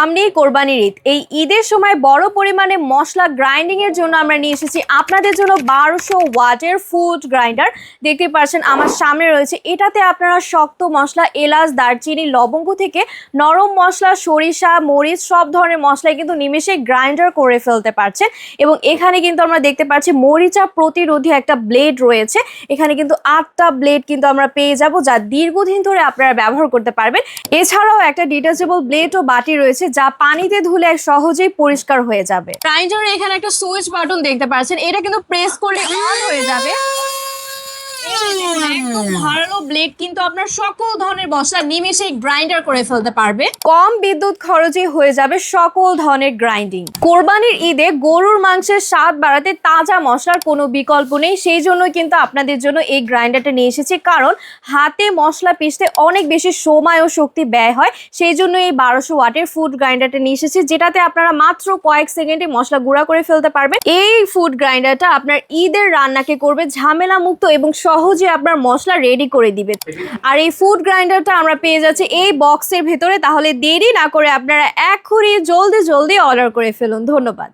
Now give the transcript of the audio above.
সামনেই কোরবানির ঈদ। এই ঈদের সময় বড় পরিমাণে মশলা গ্রাইন্ডিং এর জন্য আমরা নিয়ে এসেছি আপনাদের জন্য 1200 ওয়াটের ফুড গ্রাইন্ডার। দেখতে পাচ্ছেন আমার সামনে রয়েছে। এটাতে আপনারা শক্ত মশলা, এলাচ, দারচিনি, লবঙ্গ থেকে নরম মশলা, সরিষা, মরিচ সব ধরনের মশলাই কিন্তু নিমেষে গ্রাইন্ডার করে ফেলতে পারছেন। এবং এখানে কিন্তু আমরা দেখতে পাচ্ছি মরিচা প্রতিরোধী একটা ব্লেড রয়েছে। এখানে কিন্তু 8টা ব্লেড কিন্তু আমরা পেয়ে যাব, যা দীর্ঘদিন ধরে আপনারা ব্যবহার করতে পারবেন। এছাড়াও একটা ডিটাচেবল ব্লেড ও বাটি রয়েছে, যা পানিতে ধুলে সহজেই পরিষ্কার হয়ে যাবে। গ্রাইন্ডারে এখানে একটা সুইচ বাটন দেখতে পাচ্ছেন, এটা কিন্তু প্রেস করলে অন হয়ে যাবে। একদম ধারালো ব্লেড কিন্তু আপনার সকল ধরনের মশলা নিমেষেই গ্রাইন্ডার করে ফেলতে পারবে। কম বিদ্যুৎ খরচে হয়ে যাবে সকল ধরনের গ্রাইন্ডিং। কোরবানির ঈদে গরুর মাংসের স্বাদ বাড়াতে তাজা মশলার কোনো বিকল্প নেই, সেই জন্য কিন্তু আপনাদের জন্য এই গ্রাইন্ডারটা নিয়ে এসেছি। কারণ হাতে মশলা পিষতে অনেক বেশি সময় ও শক্তি ব্যয় হয়, সেই জন্য এই 1200 ওয়াটের ফুড গ্রাইন্ডারটা নিয়ে এসেছি, যেটাতে আপনারা মাত্র কয়েক সেকেন্ডে মশলা গুঁড়া করে ফেলতে পারবেন। এই ফুড গ্রাইন্ডারটা আপনার ঈদের রান্নাকে করবে ঝামেলা মুক্ত এবং সহজে আপনার মশলা রেডি করে দিবে। আর এই ফুড গ্রাইন্ডারটা আমরা পেয়ে যাচ্ছি এই বক্সের ভেতরে। তাহলে দেরি না করে আপনারা এখনই জলদি অর্ডার করে ফেলুন। ধন্যবাদ।